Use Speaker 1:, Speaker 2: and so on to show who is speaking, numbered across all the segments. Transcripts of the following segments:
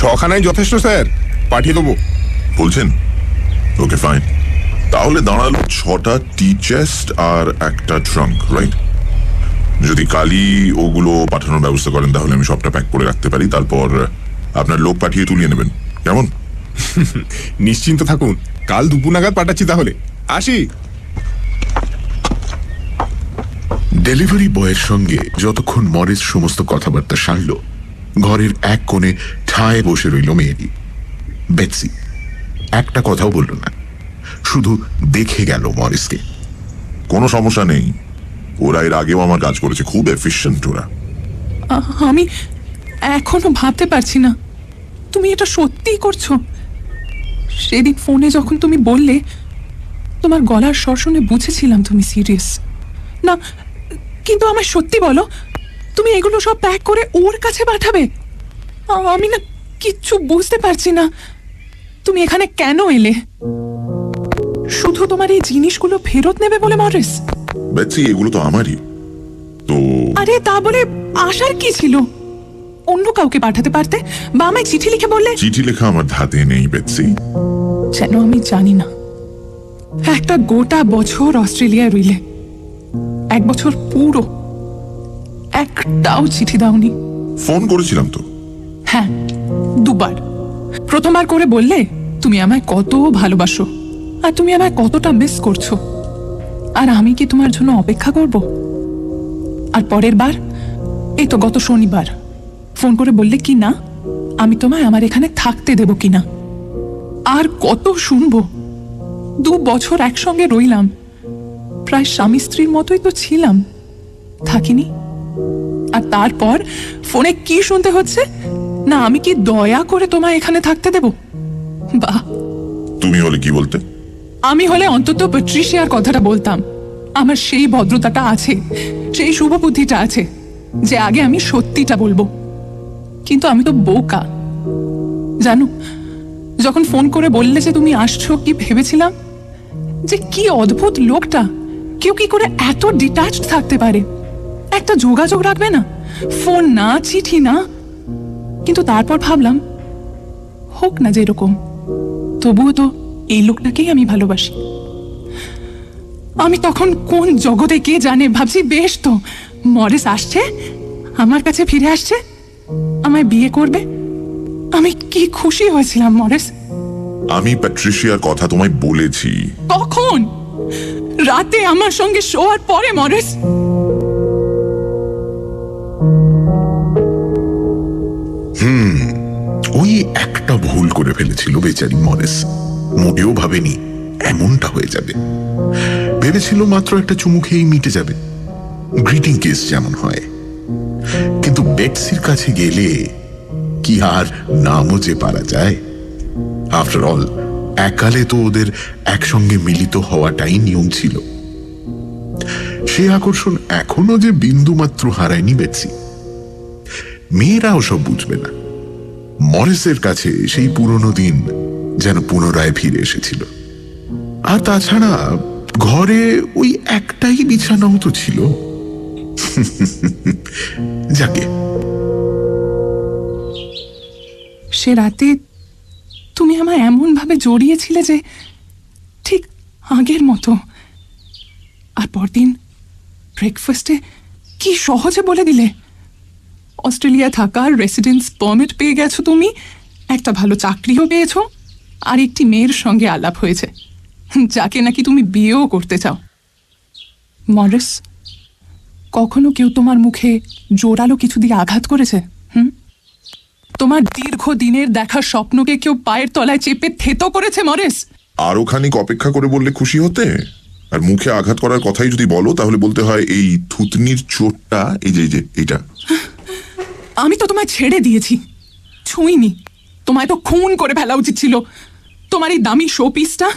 Speaker 1: 6খানায় যথেষ্ট স্যার, পাঠিয়ে দেবো।
Speaker 2: বলছেন? ওকে ফাইন, তাহলে দাঁড়ালো 6টা টি চেস্ট আর একটা ট্রাঙ্ক, রাইট? যদি কালই ওগুলো পাঠানোর ব্যবস্থা করেন তাহলে আমি সবটা প্যাক করে রাখতে পারি, তারপর আপনার লোক পাঠিয়ে তুলিয়ে নেবেন, কেমন?
Speaker 1: নিশ্চিন্ত থাকুন, কাল দুপুর নাগাদ পাঠাচ্ছি। তাহলে আসি।
Speaker 3: ডেলিভারি বয়ের সঙ্গে যতক্ষণ মরিস সমস্ত কথাবার্তা সারল, ঘরের এক কোণে ঠায় বসে রইল মেয়েটি। বেটসি একটা কথাও বলল না, শুধু দেখে গেল মরিসকে।
Speaker 2: কোনো সমস্যা নেই, ওরা এর আগেও আমার কাজ করেছে, খুব এফিশিয়েন্ট ওরা।
Speaker 4: আমি এখনো ভাবতে পারছি না তুমি এটা সত্যিই করছো। সেদিন ফোনে যখন তুমি বললে, তোমার গলার স্বর শুনে বুঝেছিলাম তুমি সিরিয়াস না। কিন্তু আমায় সত্যি বলো, তুমি এগুলো সব প্যাক করে ওর কাছে পাঠাবে? আমি না কিচ্ছু বুঝতে পারছি না। তুমি এখানে কেন এলে? শুধু তোমার এই জিনিসগুলো ফেরত নেবে বলে মরিস?
Speaker 2: বেটসি, এগুলো তো আমারই। তো
Speaker 4: আরে তা বলে আসার কি ছিল? অন্য কাউকে পাঠাতে পারতে, বা আমায় চিঠি লিখে বললে।
Speaker 2: চিঠি লেখা আমার ধাতে নেই বেটসি।
Speaker 4: যেন আমি জানি না। একটা গোটা বছর অস্ট্রেলিয়ায় রইলে, 1 বছর পুরো একটাও চিঠি দাওনি।
Speaker 2: ফোন করেছিলাম তো।
Speaker 4: হ্যাঁ, 2বার। প্রথমবার করে বললে তুমি আমায় কত ভালোবাসো আর তুমি আমায় কতটা মিস করছো, আর আমি কি তোমার জন্য অপেক্ষা করব? আর পরের বার, এই তো গত শনিবার, ফোন করে বললে কি না আমি তোমায় আমার এখানে থাকতে দেব কিনা। আর কত শুনবো? 2 বছর একসঙ্গে রইলাম, প্রায় স্বামী স্ত্রীর মতোই তো ছিলাম, থাকিনি? আর তারপর ফোনে কি শুনতে হচ্ছে না আমি কি দয়া করে তোমায় এখানে থাকতে দেব? বাহ!
Speaker 2: তুমি হলে কি বলতে?
Speaker 4: আমি হলে অন্তত প্যাট্রিশিয়ার কথাটা বলতাম। আমার সেই ভদ্রতাটা আছে, সেই শুভ বুদ্ধিটা আছে যে আগে আমি সত্যিটা বলবো। কিন্তু আমি তো বোকা। জানো, যখন ফোন করে বললে যে তুমি আসছো, কি ভেবেছিলাম যে কি অদ্ভুত লোকটা, কেউ কি করে এত ডিট্যাচড থাকতে পারে, একটা যোগাযোগ রাখবে না, ফোন না, চিঠি না। কিন্তু তারপর ভাবলাম, হোক না যেরকম, তবুও তো এই লোকটাকেই আমি ভালোবাসি। আমি তখন কোন জগতে কে জানে, ভাবছি বেশ তো, মরিস আসছে, আমার কাছে ফিরে আসছে, আমায় বিয়ে করবে। আমি কি খুশি হয়েছিলাম মরিস।
Speaker 2: আমি প্যাট্রিশিয়ার কথা তোমায় বলেছি।
Speaker 4: কখন? রাতে আমার সঙ্গে শোয়ার পরে মরিস।
Speaker 3: ওই একটা ভুল করে ফেলেছিল বেচারি মরিস। মোটেও ভাবেনি এমনটা হয়ে যাবে। ভেবেছিল মাত্র একটা চুমু খেয়েই মিটে যাবে, গ্রিটিং কেস যেমন হয়। কিন্তু বেটসির কাছে গেলে কি আর নামও যে পারা যায়? আফটার অল, একালে তো ওদের একসঙ্গে মিলিত হওয়াটাই নিয়ম ছিল। সে আকর্ষণ এখনো যে বিন্দু মাত্র হারায়নি বেটসি। মেয়েরা ওসব বুঝবে না। মরিসের কাছে সেই পুরনো দিন যেন পুনরায় ফিরে এসেছিল। আর তাছাড়া ঘরে ওই একটাই বিছানাও তো ছিল। যাকে
Speaker 4: সে রাতে তুমি আমায় এমন ভাবে জড়িয়েছিলে যে ঠিক আগের মতো। আর পরদিন ব্রেকফাস্টে কি সহজে বলে দিলে অস্ট্রেলিয়া থাকার রেসিডেন্স পারমিট পেয়ে গেছো তুমি, একটা ভালো চাকরিও পেয়েছো, আর একটি মেয়ের সঙ্গে আলাপ হয়েছে যাকে নাকি তুমি বিয়েও করতে চাও। মরিস, কখনো কেউ তোমার মুখে জোরালো কিছু দিয়ে আঘাত করেছে? তোমার দীর্ঘদিনের দেখা স্বপ্নকে কেউ পায়ের তলায় চেপে থেতো করেছে মরিস?
Speaker 2: আরো খানিক অপেক্ষা করে বললে খুশি হতে। আর মুখে আঘাত করার কথাই যদি বলো তাহলে বলতে হয় এই থুতনির চোটটা, এই যে এইটা।
Speaker 4: আমি তো তোমায় ছেড়ে দিয়েছি, ছুঁইনি। তোমায় তো খুন করে ফেলা উচিত ছিল। তোমার এই দামি শো পিসটা,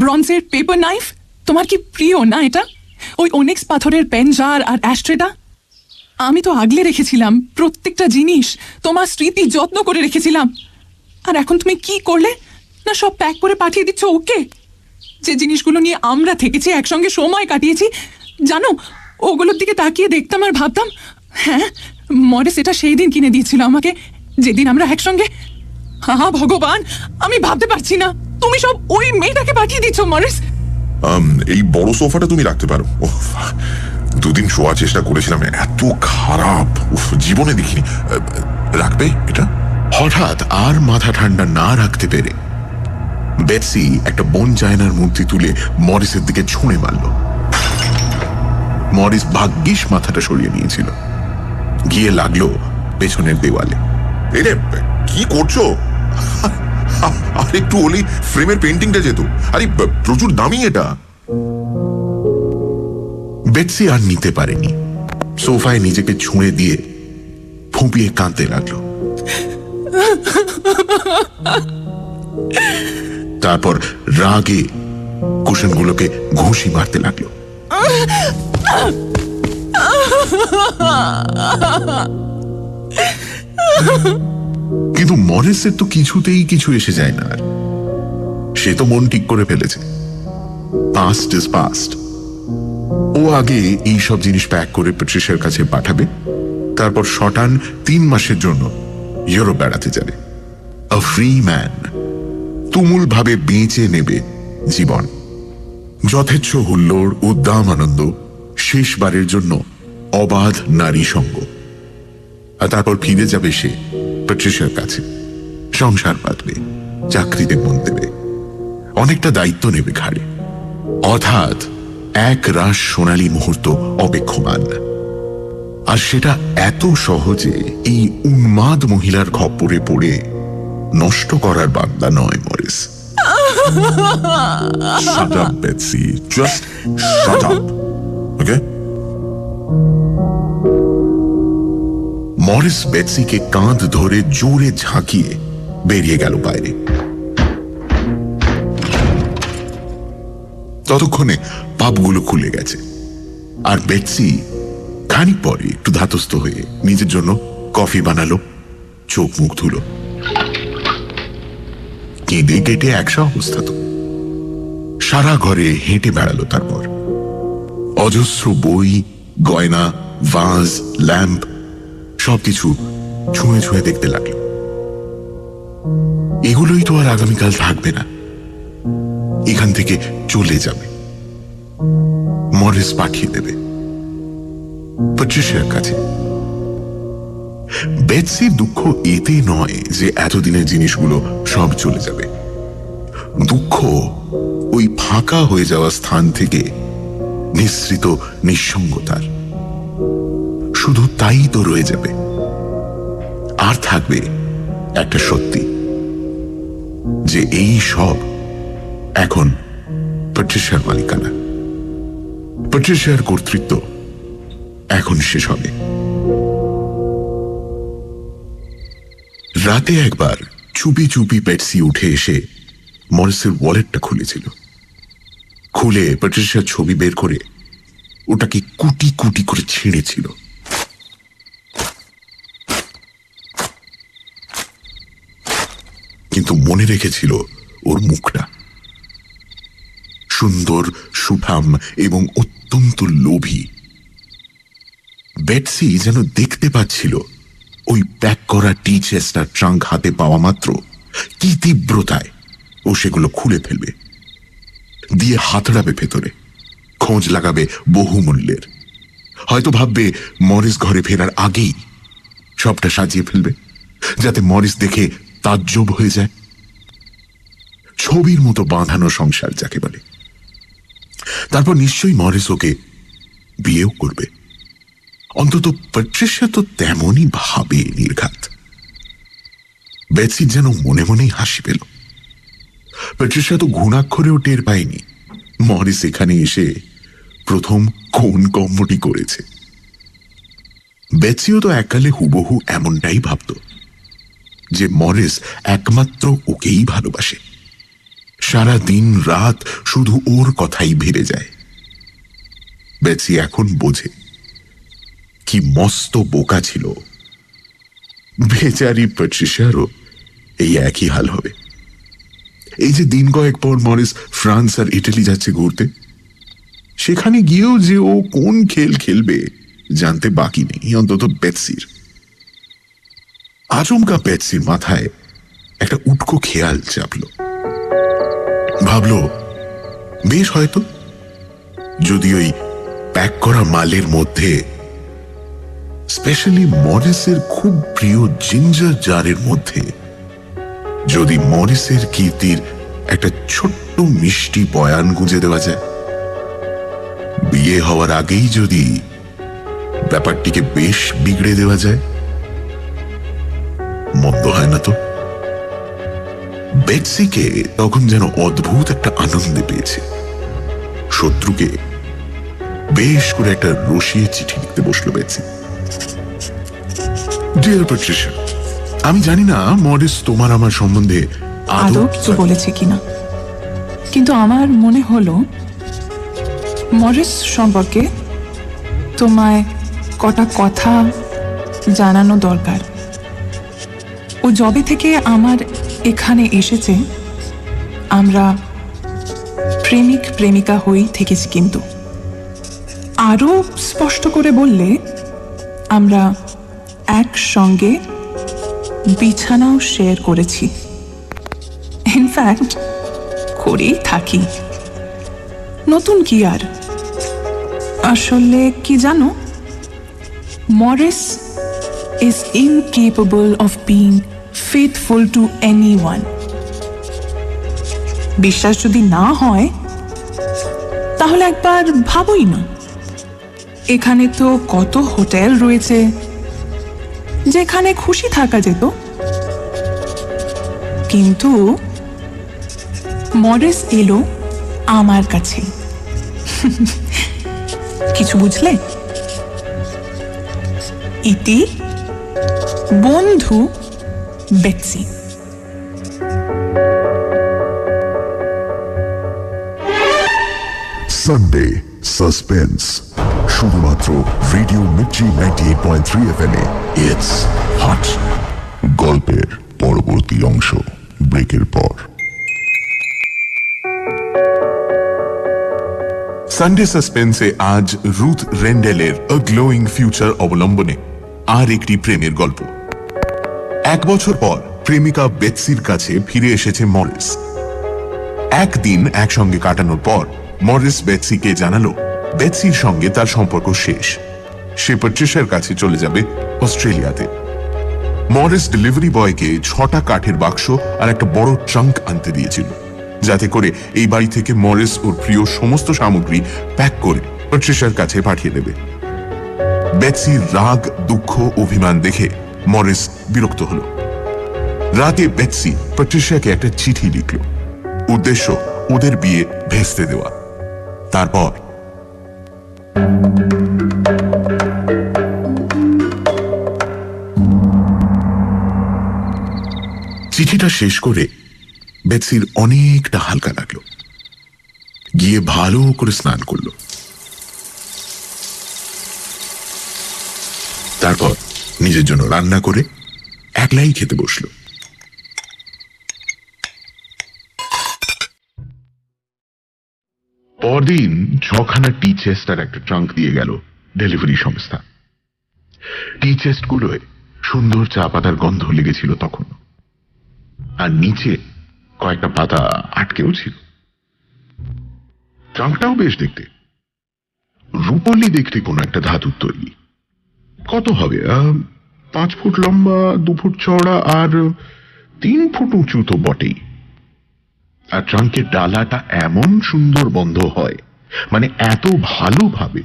Speaker 4: ব্রঞ্জের পেপার নাইফ, তোমার কি প্রিয় না এটা? ওই অনেক্স পাথরের পেন জার আর অ্যাস্ট্রেটা আমি তো আগলে রেখেছিলাম, প্রত্যেকটা জিনিস তোমার স্মৃতি যত্ন করে রেখেছিলাম। আর এখন তুমি কি করলে না, সব প্যাক করে পাঠিয়ে দিচ্ছ ওকে। যে জিনিসগুলো নিয়ে আমরা থেকেছি, একসঙ্গে সময় কাটিয়েছি, জানো, ওগুলোর দিকে তাকিয়ে দেখতাম আর ভাবতাম, হ্যাঁ মরিস এটা সেই দিন কিনে দিয়েছিল আমাকে, যেদিন আমরা একসঙ্গে। হ্যাঁ ভগবান, আমি ভাবতে পারছি না তুমি সব ওই মেয়েটাকে পাঠিয়ে দিচ্ছ মরিস।
Speaker 2: এই বড় সোফাটা তুমি রাখতে পারো। উফ, দুদিন শোয়ার চেষ্টা করেছিলাম, এত খারাপ, উফ, জীবনে দেখিনি। রাখবে এটা?
Speaker 3: হঠাৎ আর মাথা ঠান্ডা না রাখতে পেরে বেটসি একটা বন চায়নার মূর্তি তুলে মরিসের দিকে ছুঁড়ে মারল। মরিস ভাগ্যিস মাথাটা সরিয়ে নিয়েছিল, গিয়ে লাগলো পেছনের দেওয়ালে।
Speaker 2: এরে কি করছো? আর একটু হলেই ফ্রেমের পেন্টিংটা যেত। আরে প্রচুর দামি এটা।
Speaker 3: বেটসি আর নিতে পারেনি, সোফায় নিজেকে ছুঁড়ে দিয়ে ফুঁপিয়ে কাঁদতে লাগলো। তারপর রাগে কুশনগুলোকে ঘুষি মারতে লাগলো। কিন্তু মরিসের তো কিছুতেই কিছু এসে যায় না। আর সে তো মন ঠিক করে ফেলেছে, পাস্ট ইজ পাস্ট। ও আগে এই সব জিনিস প্যাক করে প্যাট্রিশিয়ার কাছে পাঠাবে, তারপর শটান 3 মাসের জন্য ইউরোপ বেড়াতে যাবে। আ ফ্রি ম্যান, তুমুল ভাবে বেঁচে নেবে জীবন। যথেচ্ছ হুল্লোড়, উদ্দাম আনন্দ, শেষবারের জন্য অবাধ নারী সঙ্গ। আর তারপর ফিরে যাবে সে প্যাট্রিশিয়ার কাছে, সংসার পাতবে, চাকরিতে মন দেবে, অনেকটা দায়িত্ব নেবে ঘাড়ে। অর্থাৎ এক রাশ সোনালী মুহূর্ত অপেক্ষমান। আর সেটা এত সহজে এই উন্মাদ মহিলার খপ্পরে পড়ে নষ্ট করার বান্দা নয় Maurice.
Speaker 2: Shut up, Betsy. Just shut up. Okay?
Speaker 3: Maurice বেটসিকে কাঁধ ধরে জোরে ঝাঁকিয়ে বেরিয়ে গেল বাইরে। ততক্ষণে পাপগুলো খুলে গেছে, আর বেটসি খানিক পরে একটু ধাতস্থ হয়ে নিজের জন্য কফি বানালো, চোখ মুখ ধুলো। কেঁদে কেটে একশো অবস্থা তো। সারা ঘরে হেঁটে বেড়ালো। তারপর অজস্র বই, গয়না, ভাজ, ল্যাম্প সবকিছু ছুঁয়ে ছুঁয়ে দেখতে লাগলো। এগুলোই তো আর আগামীকাল থাকবে না, এখান থেকে চলে যাবে। মরিস পাঠিয়ে দেবে প্যাট্রিশিয়ার কাছে। বেটসির দুঃখ এতে নয় যে এতদিনের জিনিসগুলো সব চলে যাবে। দুঃখ ওই ফাঁকা হয়ে যাওয়া স্থান থেকে নিঃসৃত নিঃসঙ্গতার। শুধু তাই তো রয়ে যাবে। আর থাকবে একটা সত্যি, যে এই সব এখন প্যাট্রিশিয়ার মালিকানা। প্যাট্রিশিয়ার কর্তৃত্ব এখন শেষ হবে। রাতে একবার চুপি চুপি বেটসি উঠে এসে মরিসের ওয়ালেটটা খুলেছিল। খুলে প্যাট্রিশিয়ার ছবি বের করে ওটাকে কুটি কুটি করে ছিঁড়েছিল। কিন্তু মনে রেখেছিল ওর মুখটা, সুন্দর, সুঠাম এবং অত্যন্ত লোভী। বেটসি যেন দেখতে পাচ্ছিল ওই প্যাক করা টি চেস্টার ট্রাঙ্ক হাতে পাওয়া মাত্র কি তীব্রতায় ও সেগুলো খুলে ফেলবে, দিয়ে হাতড়াবে ভেতরে, খোঁজ লাগাবে বহুমূল্যের। হয়তো ভাববে মরিস ঘরে ফেরার আগেই সবটা সাজিয়ে ফেলবে, যাতে মরিস দেখে তাজ্জব হয়ে যায়। ছবির মতো বাঁধানো সংসার যাকে বলে। তারপর নিশ্চয়ই মরিস ওকে বিয়েও করবে। অন্তত প্যাট্রিশিয়া তো তেমনই ভাবে নির্ঘাত। বেটসি যেন মনে মনেই হাসি পেল। প্যাট্রিশিয়া তো ঘুণাক্ষরেও টের পায়নি মরিস এখানে এসে প্রথম কোন কর্মটি করেছে। বেটসিও তো এককালে হুবহু এমনটাই ভাবত, যে মরিস একমাত্র ওকেই ভালোবাসে, সারা দিন রাত শুধু ওর কথাই ভেবে যায়। বেটসি এখন বোঝে কি মস্ত বোকা ছিল। বেচারি প্যাট্রিশিয়ারও এই একই হাল হবে। এই যে দিন কয়েক পর মরিস ফ্রান্স আর ইটালি যাচ্ছে ঘুরতে, সেখানে গিয়েও যে ও কোন খেল খেলবে জানতে বাকি নেই, অন্তত বেটসির। আচমকা বেটসির মাথায় একটা উটকো খেয়াল চাপল। ভাবল বেশ হয়তো যদি ওই প্যাক করা মালের মধ্যে, স্পেশালি মরিসের খুব প্রিয় জিঞ্জার জারের মধ্যে, যদি মরিসের কীর্তির একটা ছোট্ট মিষ্টি বয়ান গুঁজে দেওয়া যায়, বিয়ে হওয়ার আগেই যদি ব্যাপারটিকে বেশ বিগড়ে দেওয়া যায়, মন্দ হয় না তো। বেটসিকে তখন যেন অদ্ভুত একটা আনন্দে পেয়েছে। শত্রুকে বেশ করে একটা রসিয়ে চিঠি লিখতে বসলো বেটসি। ডিয়ার প্যাট্রিশিয়া, আমি জানি না মরিস তোমার আমার সম্বন্ধে
Speaker 4: আদৌ কিছু বলেছে কিনা, কিন্তু আমার মনে হলো মরিস সম্পর্কে তোমায় কটা কথা জানানো দরকার। ও যবে থেকে আমার এখানে এসেছে আমরা প্রেমিক প্রেমিকা হয়েই থেকেছি, কিন্তু আরো স্পষ্ট করে বললে আমরা একসঙ্গে বিছানাও শেয়ার করেছি। ইনফ্যাক্ট করেই থাকি। নতুন কি আর? আসলে কি জানো, Morris is incapable of being faithful to anyone. বিশ্বাস যদি না হয় তাহলে একবার ভাবোই না। এখানে তো কত হোটেল রয়েছে যেখানে খুশি থাকা যেত, কিন্তু মরিস এলো আমার কাছে। কিছু বুঝলে? ইতি বন্ধু বেটসি।
Speaker 5: সানডে সাসপেন্স শুধুমাত্র radio Mirchi 98.3 FM A. It's hot. গল্পের পরবর্তী অংশ ব্রেকের পর।
Speaker 3: সানডে সাসপেন্সে আজ রুথ রেন্ডেলের আ গ্লোয়িং ফিউচার অবলম্বনে আর একটি প্রেমের গল্প। 1 বছর পর প্রেমিকা বেটসির কাছে ফিরে এসেছে মরিস। একদিন একসঙ্গে কাটানোর পর মরিস বেটসিকে জানালো বেটসির সঙ্গে তার সম্পর্ক শেষ। সে প্যাট্রিশিয়ার কাছে চলে যাবে অস্ট্রেলিয়াতে। মরিস ডেলিভারি বয়কে 6টা কাঠের বাক্স আর একটা বড় ট্রাঙ্ক আনতে দিয়েছিল, যাতে করে এই বাড়ি থেকে মরিস ওর প্রিয় সমস্ত সামগ্রী প্যাক করে প্যাট্রিশিয়ার কাছে পাঠিয়ে দেবে। বেটসির রাগ, দুঃখ, অভিমান দেখে মরিস বিরক্ত হলো। রাতে বেটসি প্যাট্রিশিয়াকে একটা চিঠি লিখল, উদ্দেশ্য ওদের বিয়ে ভেস্তে দেওয়া। তারপর চিঠিটা শেষ করে বেটসির অনেকটা হালকা লাগলো। গিয়ে ভালো করে স্নান করলো। তারপর নিজের জন্য রান্না করে একলাই খেতে বসলো। পরদিন 6খানা টি চেস্ট আর একটা ট্রাঙ্ক দিয়ে গেল ডেলিভারি সংস্থা। টি চেস্ট গুলোয় সুন্দর চা পাতার গন্ধ লেগেছিল তখন, আর নিচে কয়েকটা পাতা আটকেও ছিল। ট্রাঙ্কটাও বেশ দেখতে, রূপলি দেখতে কোনো একটা ধাতুর তৈরি। কত হবে, 5 ফুট লম্বা, 2 ফুট চওড়া আর 3 ফুট উঁচু তো বটেই। আর ট্রাঙ্কের ডালাটা এমন সুন্দর বন্ধ হয়, মানে এত ভালোভাবে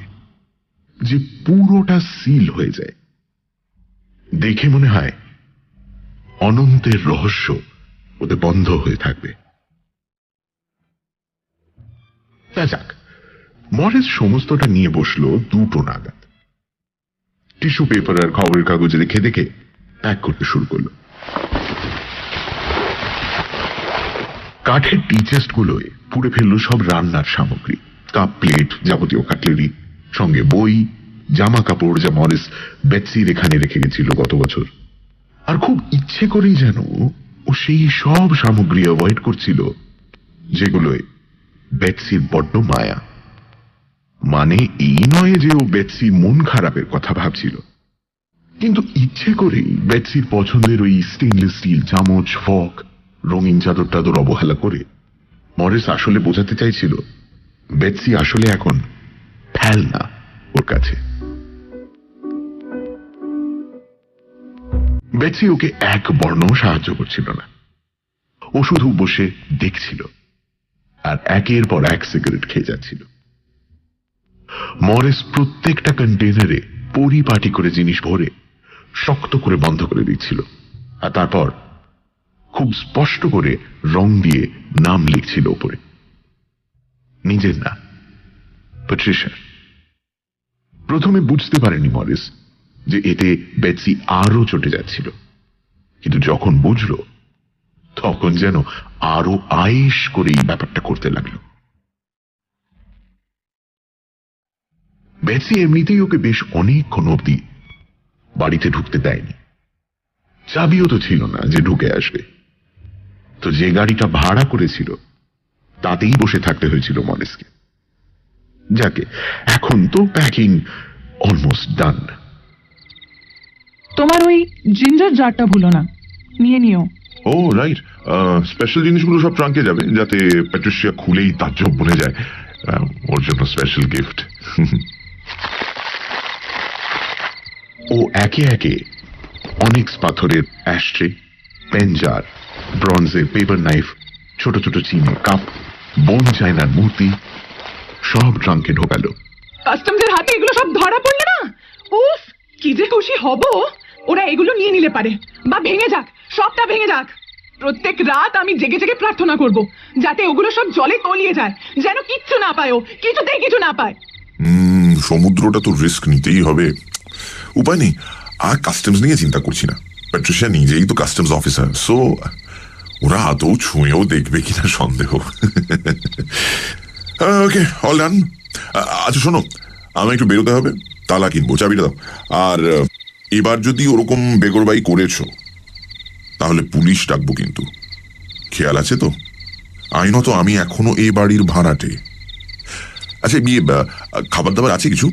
Speaker 3: যে পুরোটা সিল হয়ে যায়। দেখে মনে হয় অনন্তের রহস্য ওতে বন্ধ হয়ে থাকবে। তা যাক, মরিস সমস্তটা নিয়ে বসলো 2টো নাগাদ। টিস্যু পেপার আর খবরের কাগজ রেখে দেখে প্যাক করতে শুরু করলো। কাঠের টি চেস্ট গুলোয় পুড়ে ফেললো সব রান্নার সামগ্রী, কাপ, প্লেট, যাবতীয় কাটলেরি, সঙ্গে বই, জামা কাপড় যা মরিস বেটসির এখানে রেখে গেছিল গত বছর। আর খুব ইচ্ছে করেই যেন ও সেই সব সামগ্রী অ্যাভয়েড করছিল যেগুলোয় বেটসির বড্ড মায়া। মানে এই নয় যে ও বেটসির মন খারাপের কথা ভাবছিল, কিন্তু ইচ্ছে করেই বেটসির পছন্দের ওই স্টেনলেস স্টিল চামচ, ফক, রঙিন চাদর টাদর অবহেলা করে মরিস আসলে বোঝাতে চাইছিল বেটসি আসলে এখন ফেলনা ওর কাছে। বেটসি ওকে এক বর্ণ সাহায্য করছিল না, ও শুধু বসে দেখছিল আর একের পর এক সিগারেট খেয়ে যাচ্ছিল। মরিস প্রত্যেকটা কন্টেনারে পরিপাটি করে জিনিস ভরে শক্ত করে বন্ধ করে দিচ্ছিল, আর তারপর খুব স্পষ্ট করে রং দিয়ে নাম লিখছিল উপরে, নিজের না, প্যাট্রিশিয়ার। প্রথমে বুঝতে পারেনি মরিস যে এতে বেটসি আরো চটে যাচ্ছিল, কিন্তু যখন বুঝল তখন যেন আরো আয়েশ করে এই ব্যাপারটা করতে লাগলো। বেটসি এমনিতেই ওকে বেশ অনেকক্ষণ অবধি বাড়িতে ঢুকতে দেয়নি, চাবিও তো ছিল না যে ঢুকে আসবে, তো যে গাড়িটা ভাড়া করেছিল তাতেই বসে থাকতে হয়েছিল মরিসকে। যাকে এখন তো প্যাকিং অলমোস্ট ডান।
Speaker 4: তোমার ওই জিঞ্জার জারটা ভুলো না, নিয়ে নিও।
Speaker 2: ও রাইট, স্পেশাল জিনিসগুলো সব ট্রাঙ্কে যাবে, যাতে প্যাট্রিশিয়া খুলেই তাজ্জব বনে যায়। ওর জন্য স্পেশাল গিফট। ও একে একে অনেক পাথরের অ্যাশট্রে, পেন জার, ব্রঞ্জের পেপার নাইফ, ছোট ছোট চিনের কাপ, বোন চায়নার মূর্তি সব ট্রাঙ্কে ঢোকালো।
Speaker 4: কাস্টমসের হাতে এগুলো সব ধরা পড়লে না, উফ কি যে খুশি হব। ওরা এগুলো নিয়ে নিলে পারে, বা ভেঙে যাক, সবটা ভেঙে যাক। প্রত্যেক রাত আমি জেগে জেগে প্রার্থনা করব যাতে ওগুলো সব জলে তলিয়ে যায়, যেন কিচ্ছু না পায়, ও কিছুতেই কিছু না পায়।
Speaker 2: সমুদ্রটা তো রিস্ক নিতেই হবে, উপায় নেই। আর কাস্টমস নিয়ে চিন্তা করছি না, প্যাট্রিশিয়া নিজেই তো কাস্টমস অফিসার, সো ওরা আদৌ ছুঁয়েও দেখবে কিনা সন্দেহ। ওকে, অল ডান। আচ্ছা শোনো, আমি একটু বেরোতে হবে, তালা কিনবো, চাবিটা দাও। আর এবার যদি ওরকম বেগরবাই করেছো তাহলে পুলিশ ডাকবো কিন্তু, খেয়াল আছে তো? আইনত আমি এখনো এই বাড়ির ভাড়াটে। আচ্ছা বিয়ে খাবার দাবার আছে কিছু?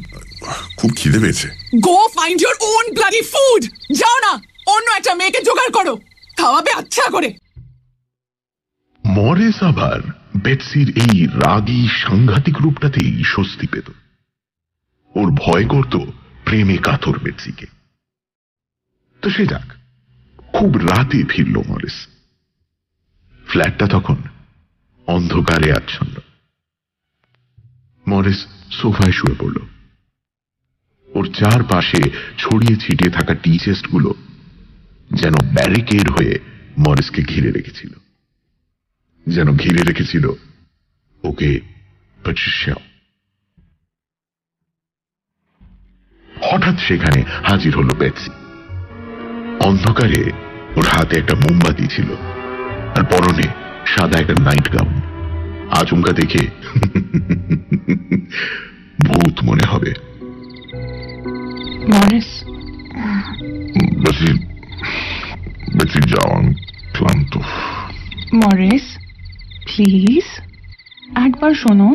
Speaker 2: খুব খিদে পেয়েছে।
Speaker 4: Go find your own bloody food. যাও না, অন্য একটা মেয়েকে জোগাড় করো, খাওয়াবে আচ্ছা করে।
Speaker 3: মরিস আবার বেটসির এই রাগী সাংঘাতিক রূপটাতেই স্বস্তি পেত। ওর ভয় করত প্রেমে কাতর বেটসিকে। তো সে যাক, খুব রাতে ফিরল মরিস। ফ্ল্যাটটা তখন অন্ধকারে আচ্ছন্ন। মরিস সোফায় শুয়ে পড়ল। ওর চারপাশে ছড়িয়ে ছিটিয়ে থাকা টি চেস্টগুলো যেন ব্যারিকেড হয়ে মরিসকে ঘিরে রেখেছিল, যেন ঘিরে রেখেছিল ওকে প্যাট্রিশিয়া। হঠাৎ সেখানে হাজির হলো বেটসি। অন্ধকারে ওর হাতে একটা মোমবাতি ছিল আর পরনে সাদা একটা নাইট গাউন। আচমকা দেখে ভূত মনে হবে।
Speaker 4: মরিস,
Speaker 2: বেশি যাও, আমি ক্লান্ত।
Speaker 4: মরিস প্লিজ একবার শোনো।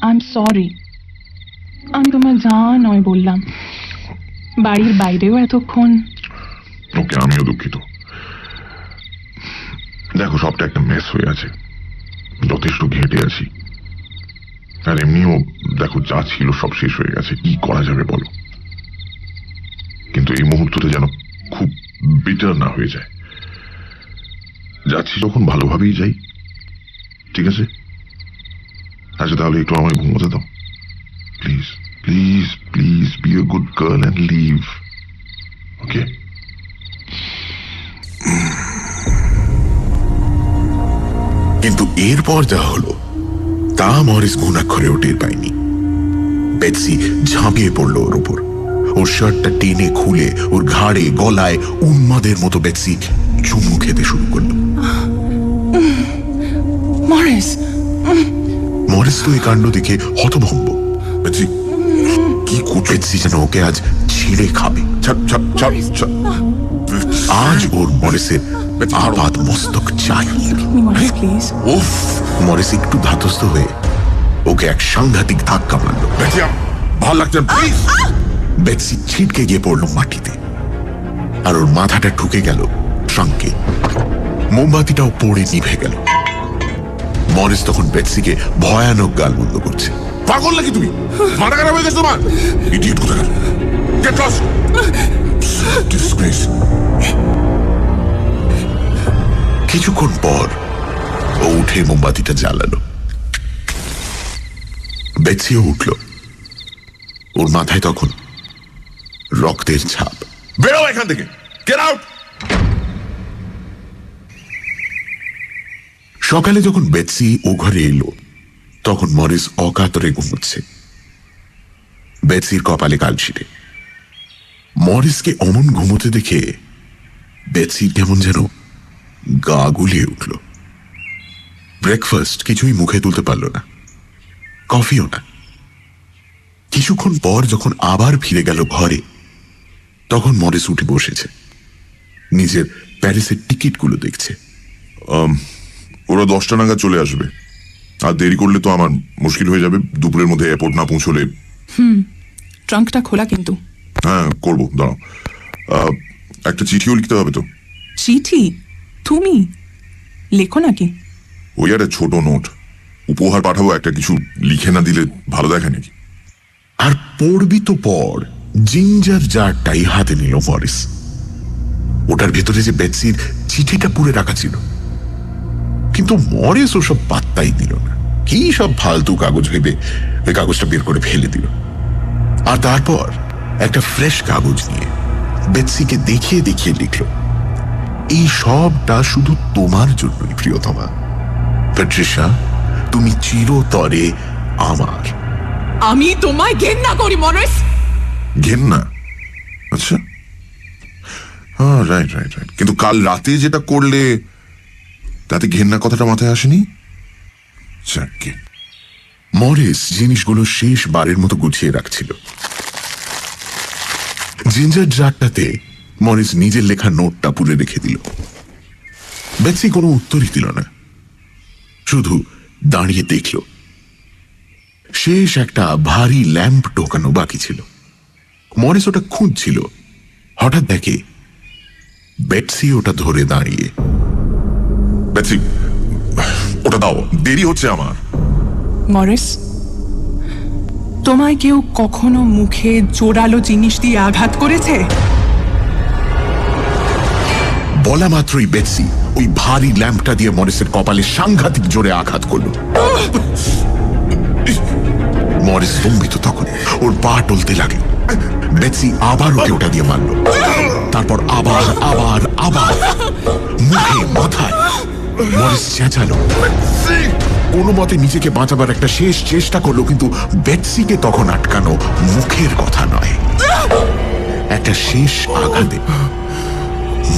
Speaker 4: আই এম সরি, আমি তোমার যা নয় বললাম। বাড়ির বাইরেও এতক্ষণ।
Speaker 2: ওকে, আমিও দুঃখিত। দেখো, সবটা একটা মেস হয়ে আছে, যথেষ্ট ঘেটে আছি। আর এমনিও দেখো, যা ছিল সব শেষ হয়ে গেছে, কি করা যাবে বলো? কিন্তু এই মুহূর্তটা যেন খুব বিটার না হয়ে যায়। যাচ্ছি যখন ভালোভাবেই যাই, ঠিক আছে? আচ্ছা তাহলে একটু আমায় ঘুমোতে দাও please, please please, be a good girl and leave, okay?
Speaker 3: কিন্তু এরপর যা হলো তা মরিস ঘুণাক্ষরেও টের পায়নি। বেটসি ঝাঁপিয়ে পড়ল ওর উপর, ওর শার্টটা টেনে খুলে ওর ঘাড়ে গলায় উন্মাদের মতো বেটসি চুমু খেতে শুরু করল।
Speaker 4: মরিস,
Speaker 3: মরিস তো এই কাণ্ড দেখে হতভম্ব।
Speaker 2: বেটসি, কি করছো?
Speaker 3: বেটসি যেন ওকে আজ ছিঁড়ে খাবে।
Speaker 2: ছাড়, ছাড়, ছাড়, ছাড়।
Speaker 3: আজ ওর মরিসের আপাত মস্তক চাই।
Speaker 4: প্লিজ।
Speaker 3: উফ! মরিস একটু ধাতস্থ হয়ে ওকে এক সাংঘাতিক ধাক্কা মারল।
Speaker 2: বেটসি, ভাল লাগছে, প্লিজ।
Speaker 3: বেটসি ছিটকে গিয়ে পড়ল মাটিতে, আর ওর মাথাটা ঢুকে গেল ট্রাঙ্কে। মোমবাতিটাও পড়ে নিভে গেল। মরিস তখন বেটসিকে ভয়ানক গালমন্দ করছে।
Speaker 2: পাগল নাকি তুমি? মাথা খারাপ হয়ে গেছে তোমার? ইডিয়েট কোথাকার! Get lost! ডিসগ্রেস!
Speaker 3: কিছুক্ষণ পর ও উঠে মোমবাতিটা জ্বালালো। বেটসিও উঠল। ওর মাথায় তখন রক্তের ছাপ।
Speaker 2: বেরো এখান থেকে! Get out!
Speaker 3: সকালে যখন বেটসি ও ঘরে এলো, তখন মরিস অকাতরে ঘুমোচ্ছে। বেটসির কপালে কালশিটে। মরিসকে অমন ঘুমোতে দেখে বেটসির কেমন যেন গা গুলিয়ে উঠল। ব্রেকফাস্ট কিছুই মুখে তুলতে পারল না, কফিও না। কিছুক্ষণ পর যখন আবার ফিরে গেল ঘরে, তখন মরিস উঠে বসেছে, নিজের প্যারিসের টিকিটগুলো দেখছে।
Speaker 2: ওরা 10টা নাগাদ চলে আসবে, আর দেরি করলে তো আমার মুশকিল হয়ে যাবে। দুপুরের মধ্যে এয়ারপোর্ট না পৌঁছলে।
Speaker 4: ট্রাঙ্কটা খোলা কিন্তু।
Speaker 2: হ্যাঁ, করবো, দাঁড়াও। একটা চিঠিও লিখতে হবে তো।
Speaker 4: চিঠি? তুমি লেখো নাকি?
Speaker 2: ওই একটা ছোট নোট উপহার পাঠাবো, একটা কিছু লিখে না দিলে ভালো দেখে নাকি?
Speaker 3: আর পড়বি তো পড়। জিঞ্জার জারটাই হাতে নিল মরিস। ওটার ভেতরে যে বেটসির চিঠিটা পুড়ে রাখা ছিল, কিন্তু মরিস ওসব পাত্তাই দিল না। কি সব ফালতু কাগজ ভেবে ওই কাগজটা বের করে ফেলে দিল। আর তারপর একটা ফ্রেশ কাগজ নিয়ে বেটসিকে দেখিয়ে দেখিয়ে লিখল, এই সবটা শুধু তোমার জন্যই প্রিয়তমা। প্যাট্রিশা, তুমি চিরতরে আমার।
Speaker 4: আমি তোমায় ঘেন্না করি মরিস।
Speaker 2: ঘেন্না? আচ্ছা, হ্যাঁ, রাইট রাইট রাইট। কিন্তু কাল রাতে যেটা করলে তাতে ঘেন্না কথাটা মাথায় আসেনি। যাকে
Speaker 3: মরিস জিনিসগুলো শেষবারের মতো গুছিয়ে রাখছিল। জিঞ্জার জারটাতে মরিস নিজের লেখা নোটটা পুরে রেখে দিল। বেটসি কোনো উত্তরই দিল না, শুধু দাঁড়িয়ে দেখল। শেষ একটা ভারী ল্যাম্প ঢোকানো বাকি ছিল। মরিস ওটা খুঁজছিল, হঠাৎ দেখে বেটসি ওটা ধরে দাঁড়িয়ে।
Speaker 2: বেটসি, ওটা দাও, দেরি হচ্ছে আমার।
Speaker 4: মরিস, তোমায় কেউ কখনো মুখে জোরালো জিনিস দিয়ে আঘাত করেছে?
Speaker 3: বলা মাত্রই বেটসি ওই ভারী ল্যাম্পটা দিয়ে মরিসের কপালে সাংঘাতিক জোরে আঘাত করল। মরিস স্তম্ভিত। তখন ওর পা টলতে লাগলো। বেটসি আবার ওকে ওটা দিয়ে মারল। তারপর আবার আবার আবার মুখে, মাথায়। মরিস চেঁচালো, কোনো মতে নিজেকে বাঁচাবার একটা শেষ চেষ্টা করলো, কিন্তু বেটসিকে তখন আটকানো মুখের কথা নয়। একটা শেষ আঘাতে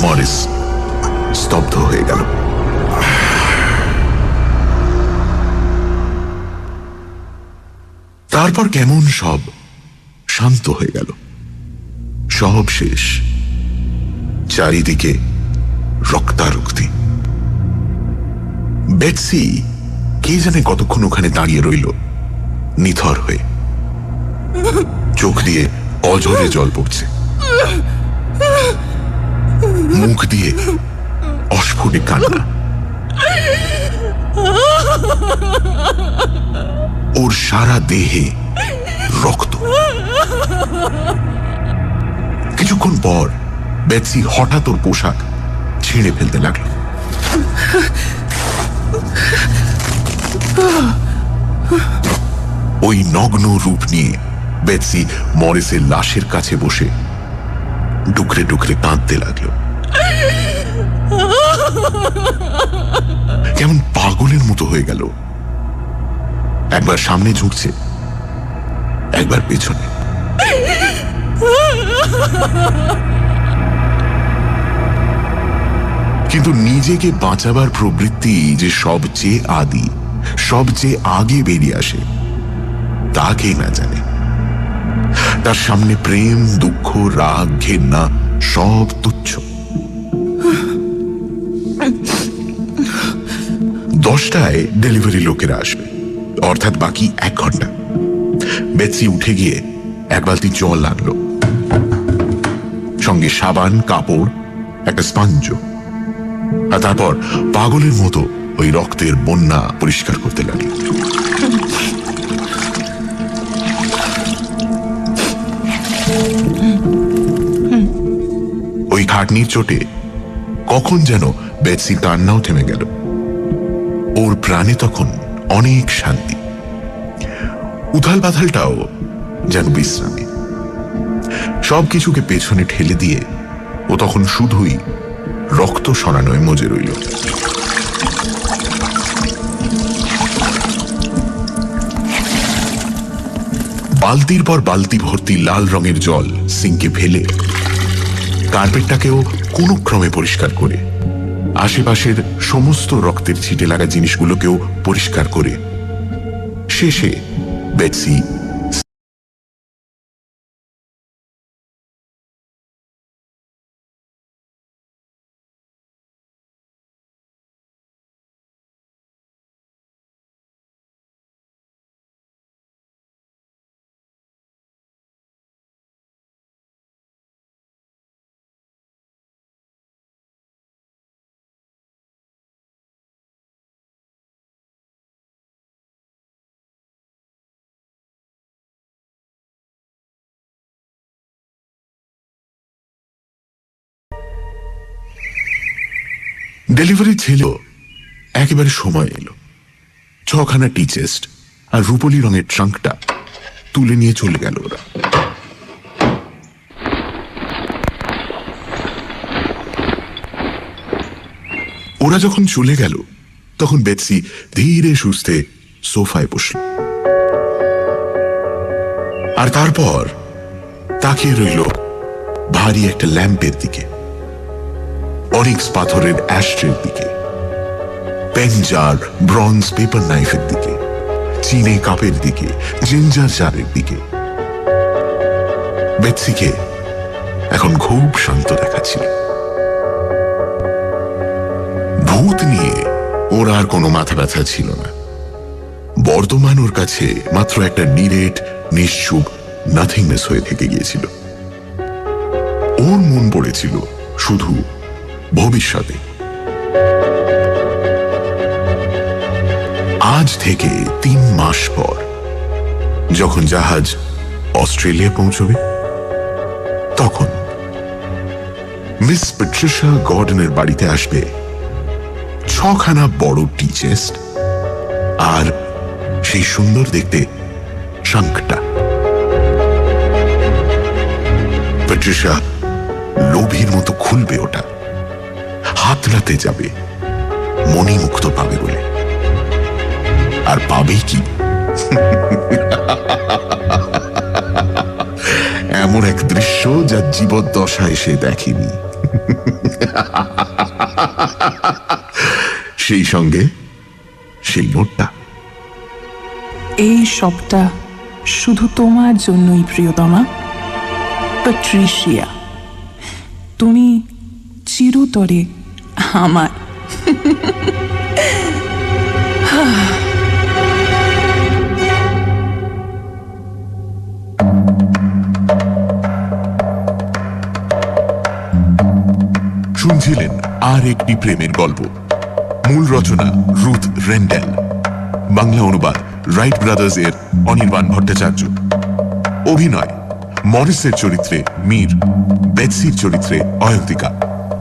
Speaker 3: মরিস স্তব্ধ হয়ে গেল। তারপর কেমন সব শান্ত হয়ে গেল। সব শেষ। চারিদিকে রক্তারক্তি। বেটসি কে জানে কতক্ষণ ওখানে দাঁড়িয়ে রইল, নিথর হয়ে। চোখ দিয়ে অঝরে জল পড়ছে, মুখ দিয়ে অস্ফুটে কান্না। ওর সারা দেহে রক্ত। কিছুক্ষণ পর বেটসি হঠাৎ ওর পোশাক ছিঁড়ে ফেলতে লাগলো। ওই নগ্ন রূপ নিয়ে বেটসি মরিসের লাশের কাছে বসে ডুকরে ডুকরে কাঁদতে লাগলো, কেমন পাগলের মতো হয়ে গেল। একবার সামনে ঝুঁকছে, একবার পেছনে। কিন্তু নিজেকে বাঁচাবার প্রবৃত্তি যে সবচেয়ে আদি, সবচেয়ে আগে বেরিয়ে আসে, তা কে না জানে। তার সামনে প্রেম, দুঃখ, রাগ, ঘেন্না সব তুচ্ছ। 10টায় ডেলিভারি লোকেরা আসবে, অর্থাৎ বাকি 1 ঘন্টা। বেটসি উঠে গিয়ে এক বালতি জল আনলো। সঙ্গে সাবান, কাপড়, একটা স্পঞ্জ। আর তারপর পাগলের মতো ওই রক্তের বন্যা পরিষ্কার করতে লাগলো। ওই খাটনির চোটে কখন যেন বেটসি কান্নাও থেমে গেল। ওর প্রাণে তখন অনেক শান্তি, উথাল পাথালটাও যেন বিশ্রামে। সবকিছুকে পেছনে ঠেলে দিয়ে ও তখন শুধুই রক্ত সরানোয় মজে রইল। বালতির পর বালতি ভর্তি লাল রঙের জল সিঙ্কে ফেলে কার্পেটটাকেও কোনো ক্রমে পরিষ্কার করে, আশেপাশের সমস্ত রক্তের ছিটে লাগা জিনিসগুলোকেও পরিষ্কার করে শেষে বেটসি ডেলিভারি ছিল একেবারে সময় এলো। 6খানা টি চেস্ট আর রূপলি রঙের ট্রাঙ্কটা তুলে নিয়ে চলে গেল ওরা। ওরা যখন চলে গেল তখন বেটসি ধীরে সুস্থে সোফায় বসল, আর তারপর তাকিয়ে রইল ভারী একটা ল্যাম্পের দিকে, অনিক্স পাথরের অ্যাশট্রের দিকে, পেন জার, ব্রঞ্জ পেপার নাইফের দিকে, চিনে কাপের দিকে, জিঞ্জার জারের দিকে। বেটসিকে এখন খুব শান্ত দেখাচ্ছিল। ভূত নিয়ে ওর আর কোনো মাথা ব্যথা ছিল না। বর্তমান ওর কাছে মাত্র একটা নিরেট, নিশ্চুপ নাথিংনেস হয়ে থেকে গিয়েছিল। ওর মন পড়েছিল শুধু ভবিষ্যতে। আজ থেকে 3 মাস পর যখন জাহাজ অস্ট্রেলিয়া পৌঁছবে, তখন মিস প্যাট্রিশিয়া গর্ডনের বাড়িতে আসবে 6খানা বড় টি চেস্ট আর সেই সুন্দর দেখতে ট্রাঙ্কটা। প্যাট্রিশিয়া লোভীর মতো খুলবে ওটা, হাতড়াতে যাবে, মণিমুক্ত পাবে বলে। আর পাবে কি? এমন এক দৃশ্য যা জীবদ্দশায় সে দেখেনি। সেই সঙ্গে সেই নোটটা।
Speaker 4: এই সবটা শুধু তোমার জন্যই, প্রিয়তমা প্যাট্রিশিয়া। তুমি চিরতরে আমার।
Speaker 3: শুনছিলেন আর একটি প্রেমের গল্প। মূল রচনা রুথ রেন্ডেল, বাংলা অনুবাদ রাইট ব্রাদার্স এর অনির্বাণ ভট্টাচার্য। অভিনয় মরিসের চরিত্রে মীর, বেটসির চরিত্রে অয়ন্তিকা,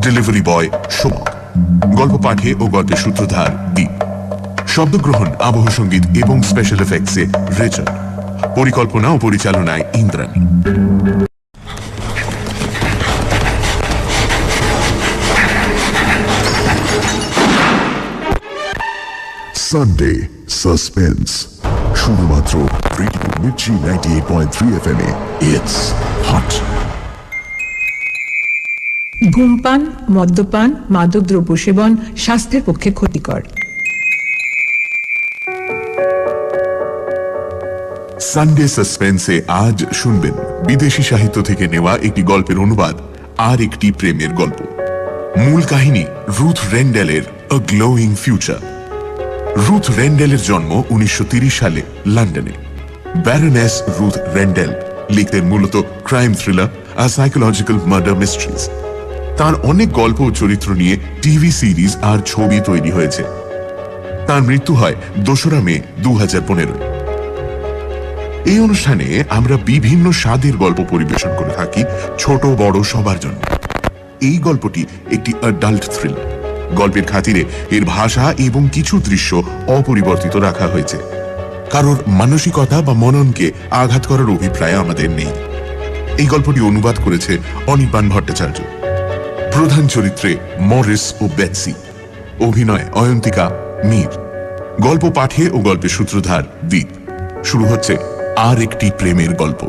Speaker 3: ডেলিভারি বয় সোমক, গল্প পাঠে ও গল্পের সূত্রধার দীপ, শব্দগ্রহণ, আবহ সঙ্গীত এবং স্পেশাল এফেক্টসে রেচন, পরিকল্পনা ও পরিচালনায় ইন্দ্রাণী।
Speaker 5: সানডে সাসপেন্স শুধুমাত্র radio Mirchi 98.3 FM A. It's hot.
Speaker 6: ধূমপান, মদ্যপান, মাদকদ্রব্য সেবন স্বাস্থ্যের পক্ষে ক্ষতিকর।
Speaker 3: সানডে সাসপেন্সে আজ শুনবেন বিদেশি সাহিত্য থেকে নেওয়া একটি গল্পের অনুবাদ, আর একটি প্রেমের গল্প। মূল কাহিনী রুথ রেন্ডেলের আ গ্লোয়িং ফিউচার। রুথ রেন্ডেলের জন্ম 1930 সালে লন্ডনে। ব্যারনেস রুথ রেন্ডেল লিখতেন মূলত crime thriller psychological murder mysteries. তার অনেক গল্প ও চরিত্র নিয়ে টিভি সিরিজ আর ছবি তৈরি হয়েছে। তার মৃত্যু হয় 2রা মে 2015। এই অনুষ্ঠানে আমরা বিভিন্ন স্বাদের গল্প পরিবেশন করে থাকি ছোট বড় সবার জন্য। এই গল্পটি একটি অ্যাডাল্ট থ্রিলার। গল্পের খাতিরে এর ভাষা এবং কিছু দৃশ্য অপরিবর্তিত রাখা হয়েছে। কারোর মানসিকতা বা মননকে আঘাত করার অভিপ্রায় আমাদের নেই। এই গল্পটি অনুবাদ করেছে অনির্বাণ ভট্টাচার্য। প্রধান চরিত্রে মরিস ও বেটসি, অভিনয় অয়ন্তিকা, মীর। গল্প পাঠে ও গল্পের সূত্রধার দীপ। শুরু হচ্ছে আর একটি প্রেমের গল্প।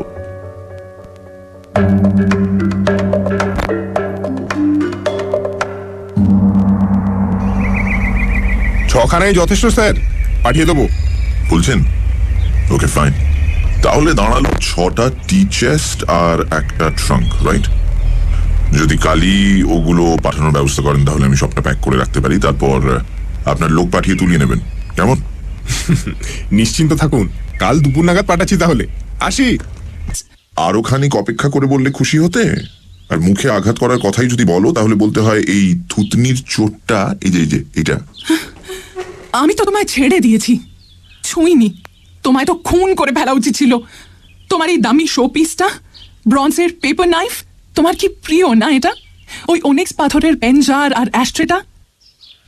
Speaker 1: ছখানাই যথেষ্ট স্যার, পাঠিয়ে দেবো।
Speaker 2: বলছেন? Okay fine. তাহলে দাঁড়ালো 6টা টি চেস্ট আর একটা ট্রাঙ্ক, রাইট? যদি কালই ওগুলো পাঠানোর ব্যবস্থা করেন তাহলে আমি সবটা প্যাক করে রাখতে পারি। তারপর আপনার লোক পাঠিয়ে তুলিয়ে নেবেন, কেমন?
Speaker 1: নিশ্চিন্ত থাকুন, কাল দুপুর নাগাদ পাঠাচ্ছি তাহলে। আসি।
Speaker 2: আরো খানিক অপেক্ষা করে বললে খুশি হতে। আর মুখে আঘাত করার কথাই যদি বলো তাহলে বলতে হয় এই থুতনির চোটটা, এই যে এটা।
Speaker 4: আমি তো তোমায় ছেড়ে দিয়েছি, ছুঁইনি। তোমায় তো খুন করে ফেলা উচিত ছিল। তোমার এই দামি শো পিসটা, ব্রঞ্জের পেপার নাইফ, তোমার কি প্রিয় না এটা? ওই অনেক্স পাথরের পেনজার আর অ্যাস্ট্রেটা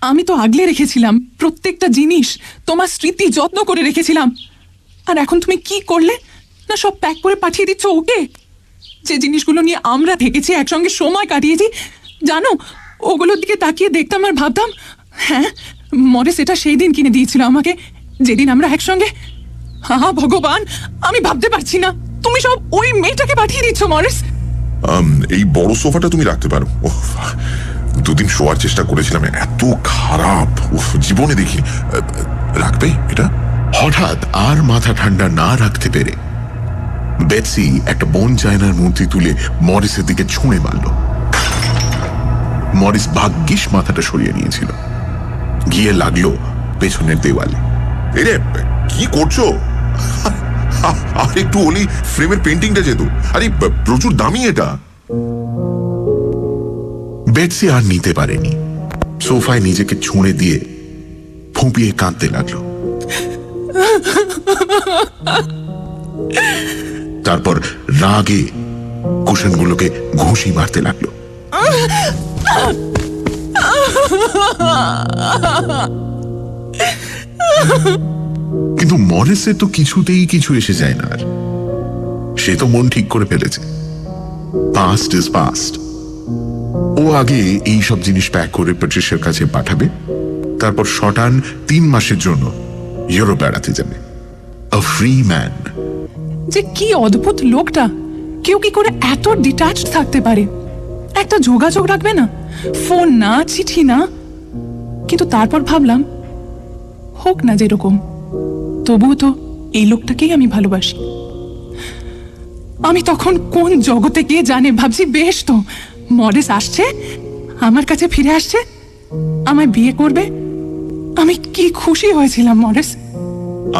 Speaker 4: আমি তো আগলে রেখেছিলাম। প্রত্যেকটা জিনিস তোমার স্মৃতি যত্ন করে রেখেছিলাম। আর এখন তুমি কি করলে না, সব প্যাক করে পাঠিয়ে দিচ্ছ ওকে। যে জিনিসগুলো নিয়ে আমরা থেকেছি, একসঙ্গে সময় কাটিয়েছি, জানো, ওগুলোর দিকে তাকিয়ে দেখতাম আর ভাবতাম, হ্যাঁ, মরিস এটা সেই দিন কিনে দিয়েছিল আমাকে, যেদিন আমরা একসঙ্গে। হা ভগবান, আমি ভাবতে পারছি না তুমি সব ওই মেয়েটাকে পাঠিয়ে দিচ্ছ মরিস।
Speaker 2: এই বড় সোফাটা তুমি রাখতে পারো। দুদিন শোয়ার চেষ্টা করেছিলাম, এত খারাপ জীবনে দেখি। রাখবে এটা?
Speaker 3: হঠাৎ আর মাথা ঠান্ডা না রাখতে পেরে বেটসি একটা বোন চায়নার মূর্তি তুলে মরিসের দিকে ছুঁড়ে মারল। মরিস ভাগ্যিস মাথাটা সরিয়ে নিয়েছিল। গিয়ে লাগলো পেছনের দেওয়ালে।
Speaker 2: এরে কি করছো? আর একটু হলি ফ্রেমের পেন্টিংটা যেত। আরে প্রচুর দামি এটা।
Speaker 3: বেটসি আর নিতে পারেনি। সোফায় নিজেকে ছুঁড়ে দিয়ে ফুঁপিয়ে কাঁদতে লাগলো। তারপর রাগে কুশনগুলোকে ঘুষি মারতে লাগলো। কিন্তু মরিসের তো কিছুতেই কিছু এসে যায় না। আর সে তো মন ঠিক করে ফেলেছে, পাস্ট ইজ পাস্ট। ও আগে এই সব জিনিস প্যাক করে প্যাট্রিশিয়ার কাছে পাঠাবে, তারপর শটান 3 মাসের জন্য ইউরোপ বেড়াতে যাবে। আ ফ্রি ম্যান।
Speaker 4: যে কি অদ্ভুত লোকটা! কেউ কি করে এত ডিট্যাচড থাকতে পারে? একটা যোগাযোগ রাখবে না, ফোন না, চিঠি না। কিন্তু তারপর ভাবলাম, হোক না যেরকম, তবুও তো এই লোকটাকেই আমি ভালোবাসি। আমি তখন কোন জগতে গিয়ে জানে ভাবছি, বেশ তো, মরিস আসছে, আমার কাছে ফিরে আসছে, আমায় বিয়ে করবে। আমি কি খুশি হয়েছিলাম মরিস।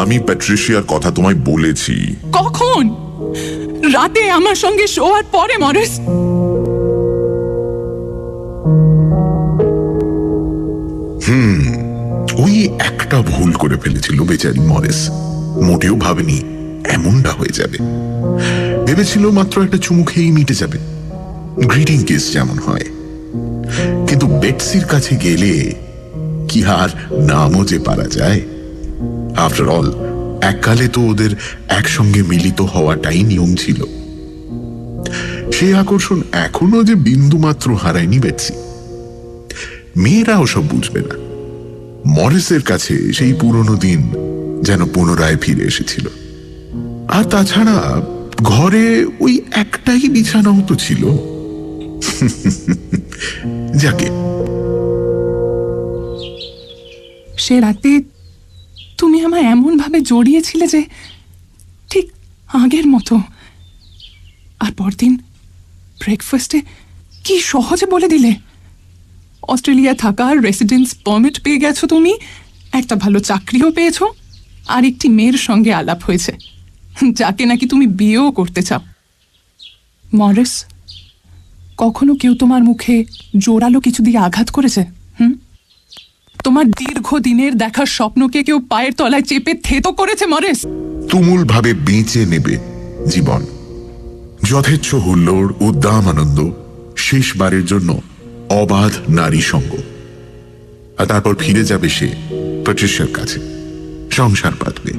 Speaker 2: আমি প্যাট্রিশিয়ার কথা তোমায় বলেছি।
Speaker 4: কখন? রাতে আমার সঙ্গে শোয়ার পরে মরিস।
Speaker 3: ওই একটা ভুল করে ফেলেছিল বেচারি মরিস। মোটেও ভাবেনি এমনটা হয়ে যাবে। ভেবেছিল মাত্র একটা চুমু খেয়েই মিটে যাবে, গ্রিটিং কিস যেমন হয়। কিন্তু বেটসির কাছে গেলে কি আর নামও যে পারা যায়? আফটার অল, এককালে তো ওদের একসঙ্গে মিলিত হওয়াটাই নিয়ম ছিল। সেই আকর্ষণ এখনো যে বিন্দু মাত্র হারায়নি বেটসি। মেয়েরা ওসব বুঝবে না। মরিসের কাছে সেই পুরনো দিন যেন পুনরায় ফিরে এসেছিল। আর তাছাড়া ঘরে ওই একটাই বিছানাও তো ছিল। যাকে
Speaker 4: সে রাতে তুমি আমায় এমন ভাবে জড়িয়েছিলে যে ঠিক আগের মতো। আর পরদিন ব্রেকফাস্টে কি সহজে বলে দিলে অস্ট্রেলিয়া থাকার রেসিডেন্স পারমিট পেয়ে গেছো তুমি, একটা ভালো চাকরিও পেয়েছো, আর একটি মেয়ের সঙ্গে আলাপ হয়েছে, যাকে নাকি তুমি বিয়েও করতে চাও। মরিস, কখনো কেউ তোমার মুখে জোরালো কিছু দিয়ে আঘাত করেছে? তোমার দীর্ঘদিনের দেখার স্বপ্নকে কেউ পায়ের তলায় চেপে থেতো করেছে মরিস?
Speaker 3: তুমুল ভাবে বেঁচে নেবে জীবন, যথেচ্ছ হুল্লোড়, উদ্দাম আনন্দ, শেষবারের জন্য অবাধ নারী সঙ্গ, আর তারপর ফিরে যাবে সে প্যাট্রিশিয়ার কাছে। সংসার পাতবে,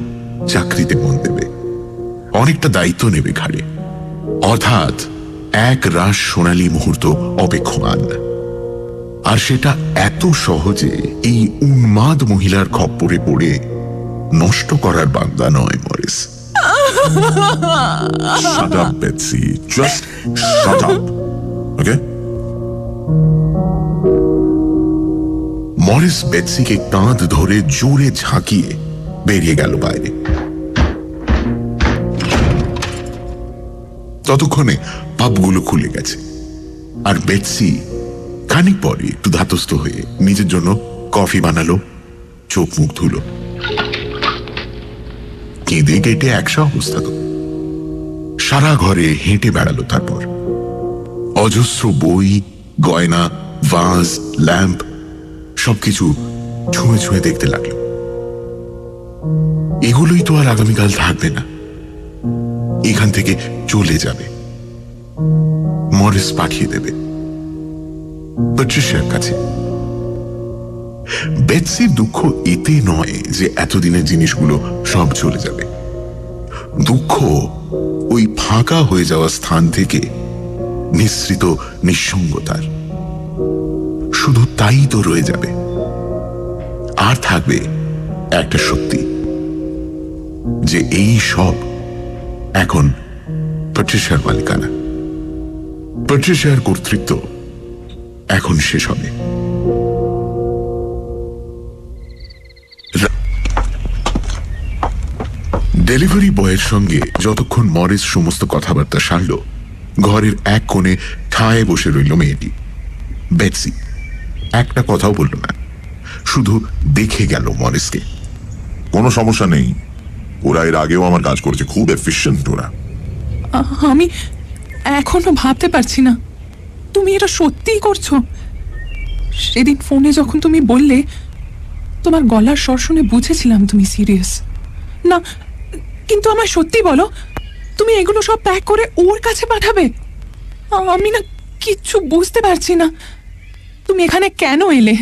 Speaker 3: চাকরিতে মন দেবে, অনেকটা দায়িত্ব নেবে ঘাড়ে, অর্থাৎ এক রাশ সোনালী মুহূর্ত অপেক্ষমান। আর সেটা এত সহজে এই উন্মাদ মহিলার খপ্পরে পড়ে নষ্ট করার বান্দা নয় Maurice.
Speaker 2: Shut up, Betsy. Just shut up. Okay?
Speaker 3: Maurice বেটসিকে কাঁধ ধরে জোরে ঝাঁকিয়ে বেরিয়ে গেল বাইরে। ততক্ষণে পাবগুলো খুলে গেছে, আর বেটসি খানিক পরে একটু ধাতস্থ হয়ে নিজের জন্য কফি বানালো, চোখ মুখ ধুলো। কেঁদে কেটে একশো অবস্থা তো। সারা ঘরে হেঁটে বেড়ালো, তারপর অজস্র বই, গয়না, ভাজ, ল্যাম্প সবকিছু ছুঁয়ে ছুঁয়ে দেখতে লাগলো। এগুলোই তো আর আগামীকাল থাকবে না, এখান থেকে চলে যাবে। মরিস পাঠিয়ে দেবে প্যাট্রিশিয়ার কাছে। বেটসির দুঃখ এতে নয় যে এতদিনের জিনিসগুলো সব চলে যাবে, দুঃখ ওই ফাঁকা হয়ে যাওয়া স্থান থেকে নিঃসৃত নিঃসঙ্গতার। শুধু তাই তো রয়ে যাবে, আর থাকবে একটা সত্যি, যে এই সব এখন প্যাট্রিশিয়ার মালিকানা। প্যাট্রিশিয়ার কর্তৃত্ব এখন শেষ হবে। ডেলিভারি বয়ের সঙ্গে যতক্ষণ মরিস সমস্ত কথাবার্তা সারল, ঘরের এক কোণে ঠায় বসে রইল মেয়েটি বেটসি। একটা কথাও বলল না, শুধু দেখে গেল মরিসকে।
Speaker 2: কোনো সমস্যা নেই, ওরা এর আগেও আমার কাজ করেছে, খুব এফিশিয়েন্ট ওরা।
Speaker 4: আমি এখনো ভাবতে পারছি না তুমি এটা সত্যিই করছো। সেদিন ফোনে যখন তুমি বললে, তোমার গলার স্বর শুনে বুঝেছিলাম তুমি সিরিয়াস না। কিন্তু আমায় সত্যি বলো, তুমি এগুলো সব প্যাক করে ওর কাছে পাঠাবে? আমি না কিচ্ছু বুঝতে পারছি না। তুমি এখানে কেন এলে?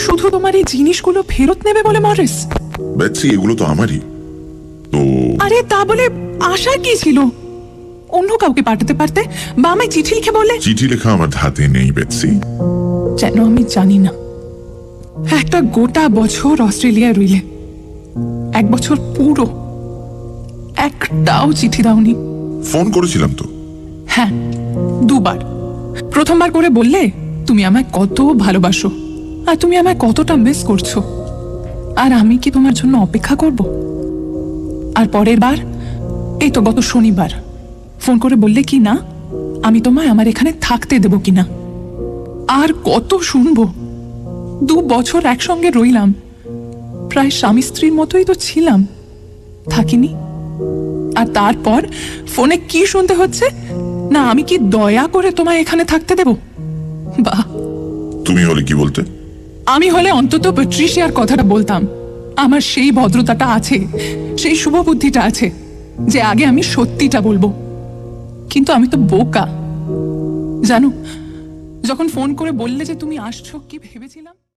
Speaker 4: শুধু তোমার এই জিনিসগুলো ফেরত নেবে বলে মরিস?
Speaker 2: বেটসি, এগুলো তো আমারই। তো
Speaker 4: আরে তা বলে আশার কি ছিল? অন্য কাউকে পাঠাতে পারতে, বা আমায় চিঠি লিখে বললে।
Speaker 2: চিঠি লেখা আমার হাতে নেই বেটসি।
Speaker 4: যেন আমি জানি না। একটা গোটা বছর অস্ট্রেলিয়ায় রইলে, 1 বছর পুরো একটাও চিঠি দাওনি।
Speaker 2: ফোন করেছিলাম তো।
Speaker 4: হ্যাঁ, 2 বার। প্রথমবার করে বললে তুমি আমায় কত ভালোবাসো আর তুমি আমায় কতটা মিস করছো, আর আমি কি তোমার জন্য অপেক্ষা করব? আর পরের বার, এই তো গত শনিবার, ফোন করে বললে কি না আমি তোমায় আমার এখানে থাকতে দেব কিনা। আর কত শুনবো? 2 বছর একসঙ্গে রইলাম, প্রায় স্বামী স্ত্রীর মতোই তো ছিলাম, থাকিনি? আর তারপর ফোনে কি শুনতে হচ্ছে না আমি কি দয়া করে তোমায় এখানে থাকতে দেব? বাহ!
Speaker 2: তুমি হলে কি বলতে?
Speaker 4: আমি হলে অন্তত প্যাট্রিশিয়ার কথাটা বলতাম। আমার সেই ভদ্রতাটা আছে, সেই শুভবুদ্ধিটা আছে যে আগে আমি সত্যিটা বলবো। কিন্তু আমি তো বোকা, জানো। যখন ফোন করে বললে যে তুমি আসছো, কি ভেবেছিলাম?